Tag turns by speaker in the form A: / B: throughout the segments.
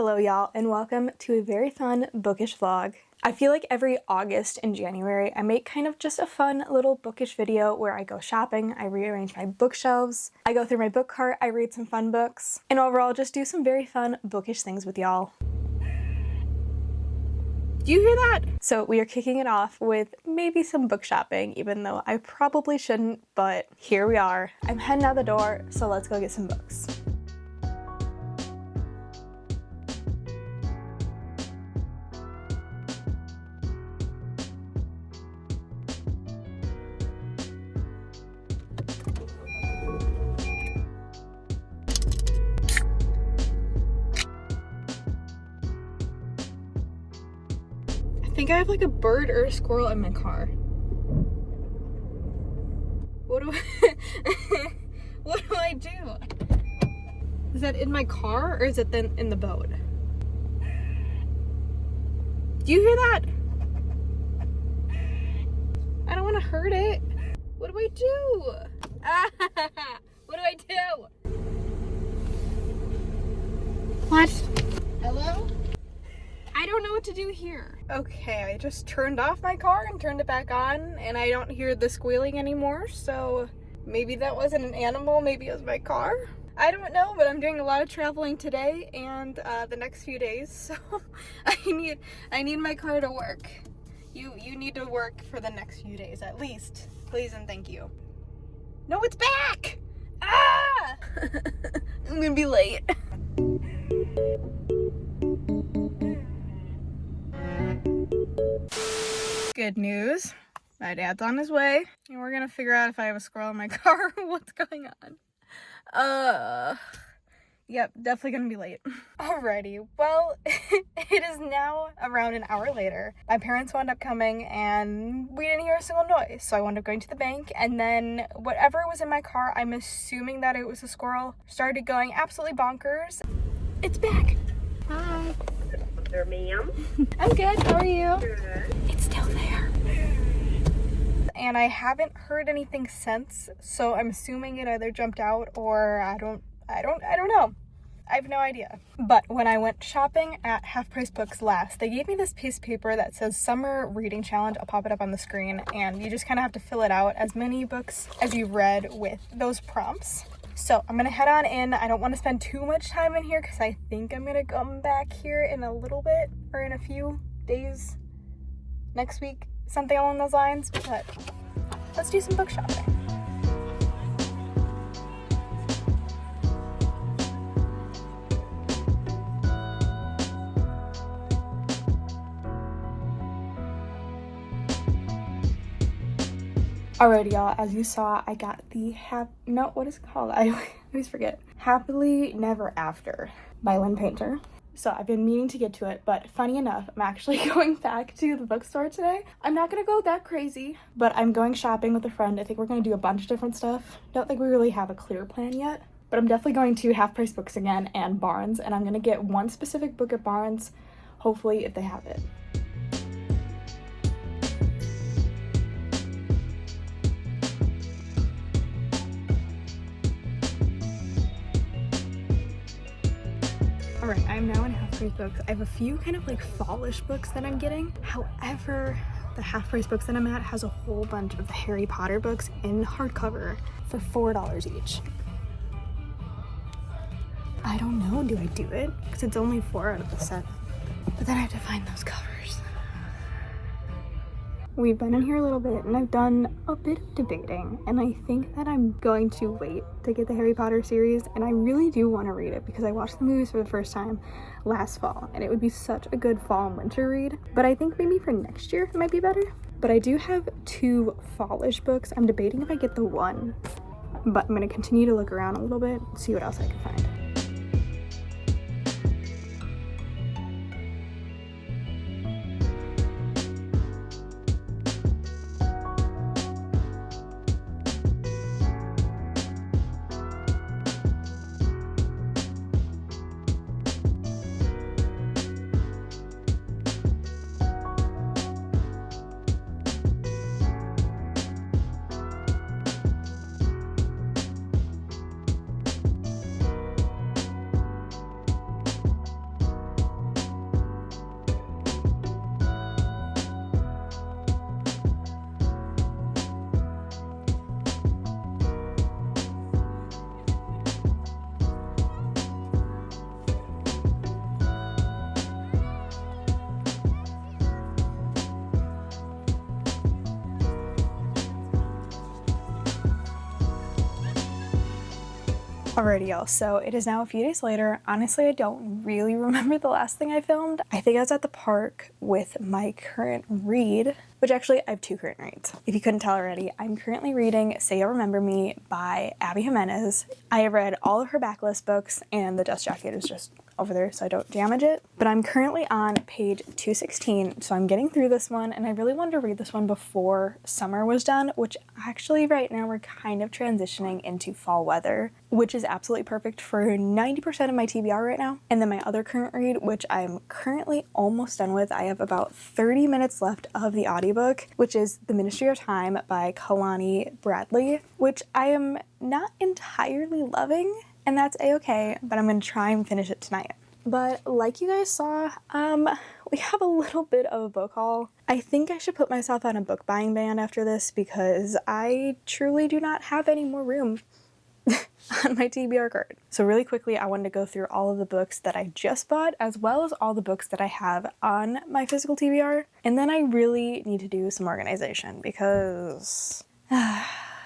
A: Hello y'all, and welcome to a very fun bookish vlog. I feel like every August and January I make kind of just a fun little bookish video where I go shopping, I rearrange my bookshelves, I go through my book cart, I read some fun books, and overall just do some very fun bookish things with y'all. Do you hear that? So we are kicking it off with maybe some book shopping, even though I probably shouldn't, but here we are. I'm heading out the door, so let's go get some books. I think I have like a bird or a squirrel in my car. What do I do? Is that in my car or is it then in the boat? Do you hear that? I don't want to hurt it. What do I do? What do I do? What? Hello? I don't know what to do here. Okay, I just turned off my car and turned it back on, and I don't hear the squealing anymore, so maybe that wasn't an animal, maybe it was my car. I don't know, but I'm doing a lot of traveling today and the next few days, so I need my car to work. You need to work for the next few days at least. Please and thank you. No, it's back! Ah! I'm gonna be late. Good news. My dad's on his way, and we're gonna figure out if I have a squirrel in my car or what's going on. Yep, definitely gonna be late. Alrighty, well, it is now around an hour later. My parents wound up coming, and we didn't hear a single noise, so I wound up going to the bank, and then whatever was in my car, I'm assuming that it was a squirrel, started going absolutely bonkers. It's back! Hi!
B: There, ma'am.
A: I'm good, how are you?
B: Good.
A: It's still there. And I haven't heard anything since, so I'm assuming it either jumped out or I don't know. I have no idea. But when I went shopping at Half Price Books last, they gave me this piece of paper that says Summer Reading Challenge. I'll pop it up on the screen, and you just kind of have to fill it out, as many books as you read with those prompts. So I'm gonna head on in. I don't want to spend too much time in here because I think I'm gonna come back here in a little bit or in a few days, next week, something along those lines, but let's do some book shopping. Alrighty, y'all, as you saw, I got the what is it called? I always forget. Happily Never After by Lynn Painter. So I've been meaning to get to it, but funny enough, I'm actually going back to the bookstore today. I'm not gonna go that crazy, but I'm going shopping with a friend. I think we're gonna do a bunch of different stuff. Don't think we really have a clear plan yet, but I'm definitely going to Half Price Books again and Barnes, and I'm gonna get one specific book at Barnes, hopefully if they have it. Alright, I'm now in Half Price Books. I have a few kind of like fallish books that I'm getting. However, the Half Price Books that I'm at has a whole bunch of the Harry Potter books in hardcover for $4 each. I don't know, do I do it? Because it's only 4 out of the 7. But then I have to find those covers. We've been in here a little bit and I've done a bit of debating, and I think that I'm going to wait to get the Harry Potter series, and I really do want to read it because I watched the movies for the first time last fall and it would be such a good fall and winter read, but I think maybe for next year it might be better. But I do have 2 fallish books. I'm debating if I get the one, but I'm going to continue to look around a little bit and see what else I can find. Alrighty y'all, so it is now a few days later. Honestly, I don't really remember the last thing I filmed. I think I was at the park with my current read, which actually I have two current reads. If you couldn't tell already, I'm currently reading Say You'll Remember Me by Abby Jimenez. I have read all of her backlist books and the dust jacket is just over there so I don't damage it. But I'm currently on page 216, so I'm getting through this one and I really wanted to read this one before summer was done, which actually right now we're kind of transitioning into fall weather, which is absolutely perfect for 90% of my TBR right now. And then my other current read, which I'm currently almost done with, I have about 30 minutes left of the audiobook, which is The Ministry of Time by Kalani Bradley, which I am not entirely loving, and that's a-okay, but I'm gonna try and finish it tonight. But like you guys saw, we have a little bit of a book haul. I think I should put myself on a book buying ban after this because I truly do not have any more room on my TBR card. So really quickly, I wanted to go through all of the books that I just bought, as well as all the books that I have on my physical TBR. And then I really need to do some organization because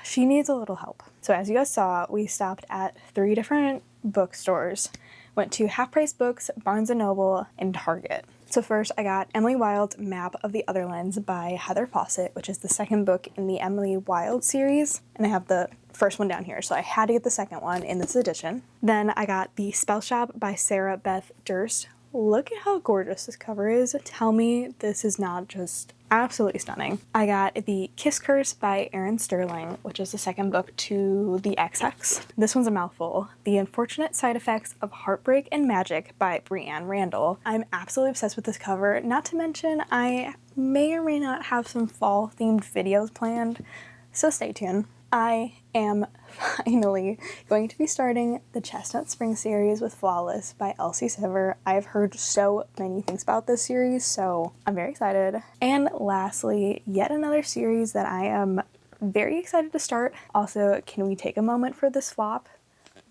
A: she needs a little help. So as you guys saw, we stopped at 3 different bookstores. Went to Half Price Books, Barnes & Noble, and Target. So first I got Emily Wilde's Map of the Otherlands by Heather Fawcett, which is the second book in the Emily Wilde series. And I have the first one down here, so I had to get the second one in this edition. Then I got The Spell Shop by Sarah Beth Durst. Look at how gorgeous this cover is. Tell me this is not just absolutely stunning. I got The Kiss Curse by Erin Sterling, which is the second book to the XX. This one's a mouthful. The Unfortunate Side Effects of Heartbreak and Magic by Brianne Randall. I'm absolutely obsessed with this cover, not to mention I may or may not have some fall themed videos planned, so stay tuned. I am finally going to be starting the Chestnut Spring series with Flawless by Elsie Sever. I've heard so many things about this series, so I'm very excited. And lastly, yet another series that I am very excited to start. Also, can we take a moment for this flop?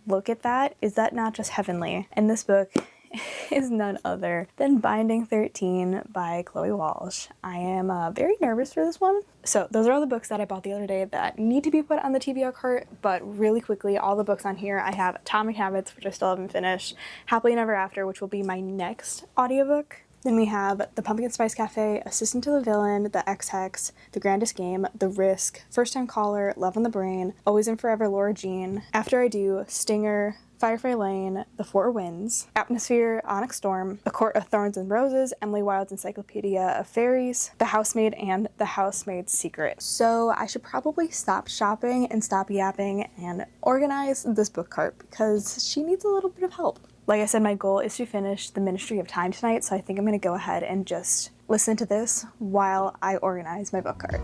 A: Look at that. Is that not just heavenly? And this book is none other than Binding 13 by Chloe Walsh. I am very nervous for this one. So those are all the books that I bought the other day that need to be put on the TBR cart, but really quickly, all the books on here, I have Atomic Habits, which I still haven't finished, Happily Never After, which will be my next audiobook. Then we have The Pumpkin Spice Cafe, Assistant to the Villain, The X-Hex, The Grandest Game, The Risk, First Time Caller, Love on the Brain, Always and Forever Laura Jean, After I Do, Stinger, Firefly Lane, The Four Winds, Atmosphere, Onyx Storm, A Court of Thorns and Roses, Emily Wilde's Encyclopedia of Fairies, The Housemaid, and The Housemaid's Secret. So I should probably stop shopping and stop yapping and organize this book cart because she needs a little bit of help. Like I said, my goal is to finish The Ministry of Time tonight, so I think I'm going to go ahead and just listen to this while I organize my book cart.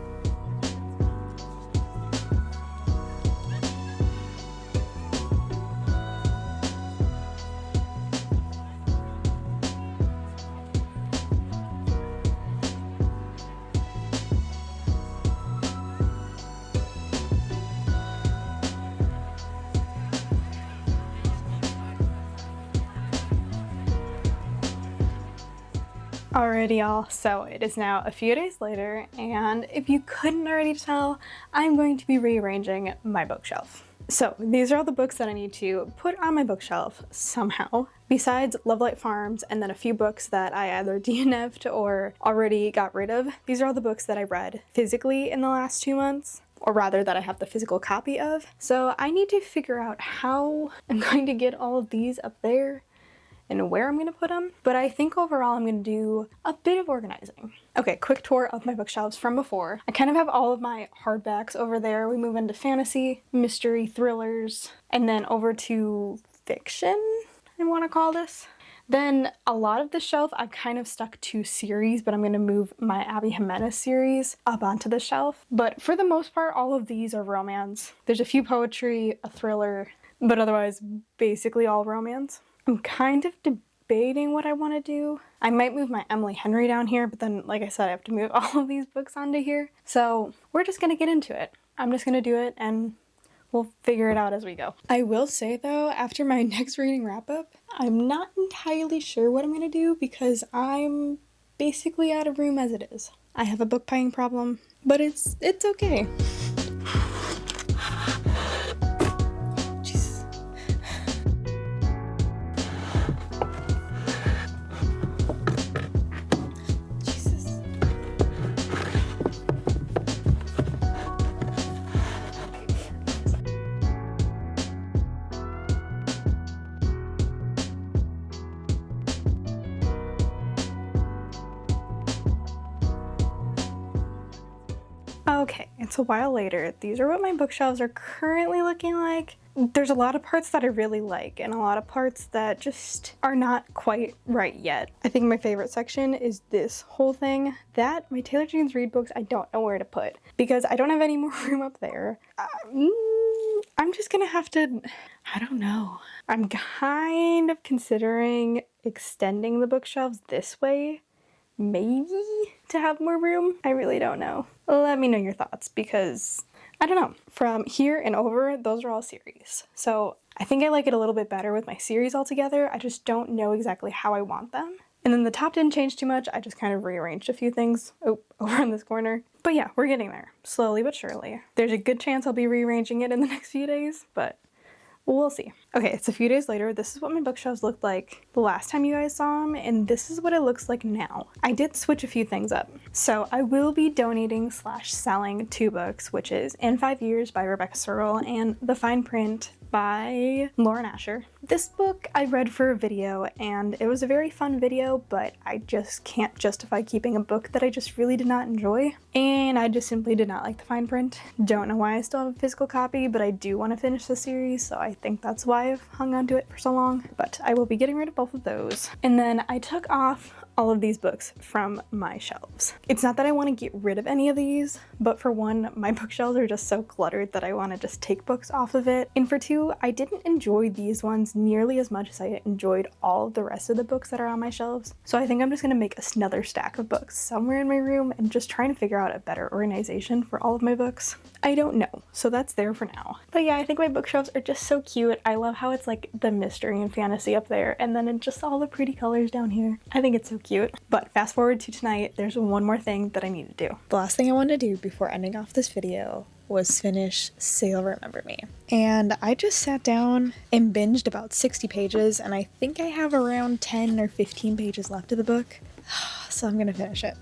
A: Alrighty y'all, so it is now a few days later, and if you couldn't already tell, I'm going to be rearranging my bookshelf. So these are all the books that I need to put on my bookshelf somehow, besides Lovelight Farms and then a few books that I either DNF'd or already got rid of. These are all the books that I read physically in the last 2 months, or rather that I have the physical copy of. So I need to figure out how I'm going to get all of these up there and where I'm going to put them, but I think overall I'm going to do a bit of organizing. Okay, quick tour of my bookshelves from before. I kind of have all of my hardbacks over there. We move into fantasy, mystery, thrillers, and then over to fiction, I want to call this. Then a lot of the shelf I've kind of stuck to series, but I'm going to move my Abby Jimenez series up onto the shelf. But for the most part, all of these are romance. There's a few poetry, a thriller, but otherwise basically all romance. I'm kind of debating what I want to do. I might move my Emily Henry down here, but then, like I said, I have to move all of these books onto here. So we're just going to get into it. I'm just going to do it and we'll figure it out as we go. I will say though, after my next reading wrap up, I'm not entirely sure what I'm going to do because I'm basically out of room as it is. I have a book buying problem, but it's okay. Jesus. It's a while later. These are what my bookshelves are currently looking like. There's a lot of parts that I really like and a lot of parts that just are not quite right yet. I think my favorite section is this whole thing. That, my Taylor Jeans Read books, I don't know where to put because I don't have any more room up there. I'm just gonna have to, I don't know. I'm kind of considering extending the bookshelves this way, maybe to have more room. I really don't know. Let me know your thoughts because I don't know. From here and over, those are all series. So I think I like it a little bit better with my series all together. I just don't know exactly how I want them. And then the top didn't change too much. I just kind of rearranged a few things over in this corner. But yeah, we're getting there, slowly but surely. There's a good chance I'll be rearranging it in the next few days, but we'll see. Okay, it's a few days later. This is what my bookshelves looked like the last time you guys saw them, and this is what it looks like now. I did switch a few things up. So I will be donating / selling 2 books, which is In 5 Years by Rebecca Searle and The Fine Print by Lauren Asher. This book I read for a video and it was a very fun video, but I just can't justify keeping a book that I just really did not enjoy. And I just simply did not like the fine print. Don't know why I still have a physical copy, but I do want to finish the series, so I think that's why I've hung on to it for so long. But I will be getting rid of both of those. And then I took off all of these books from my shelves. It's not that I want to get rid of any of these, but for one, my bookshelves are just so cluttered that I want to just take books off of it. And for two, I didn't enjoy these ones nearly as much as I enjoyed all of the rest of the books that are on my shelves. So I think I'm just going to make another stack of books somewhere in my room and just trying to figure out a better organization for all of my books. I don't know, so that's there for now. But yeah, I think my bookshelves are just so cute. I love how it's like the mystery and fantasy up there and then it's just all the pretty colors down here. I think it's so cute. But fast forward to tonight, there's one more thing that I need to do. The last thing I wanted to do before ending off this video was finish Sail Remember Me. And I just sat down and binged about 60 pages and I think I have around 10 or 15 pages left of the book. So I'm gonna finish it.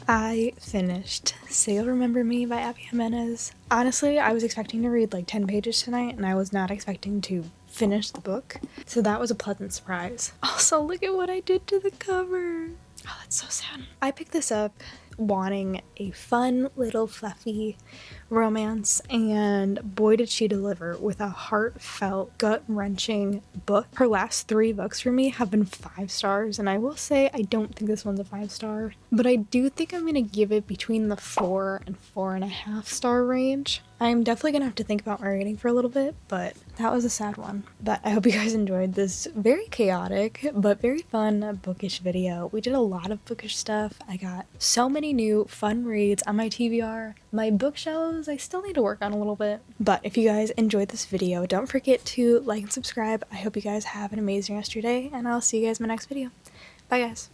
A: I finished Sail Remember Me by Abby Jimenez. Honestly, I was expecting to read like 10 pages tonight and I was not expecting to finish the book. So that was a pleasant surprise. Also, look at what I did to the cover. Oh, that's so sad. I picked this up wanting a fun little fluffy romance and boy did she deliver with a heartfelt, gut-wrenching book. Her last 3 books for me have been 5 stars and I will say I don't think this one's a 5-star, but I do think I'm gonna give it between the 4 and 4.5 star range. I'm definitely gonna have to think about my rating for a little bit, but that was a sad one. But I hope you guys enjoyed this very chaotic but very fun bookish video. We did a lot of bookish stuff. I got so many new fun reads on my TBR. My bookshelves I still need to work on a little bit. But if you guys enjoyed this video, don't forget to like and subscribe. I hope you guys have an amazing rest of your day and I'll see you guys in my next video. Bye guys.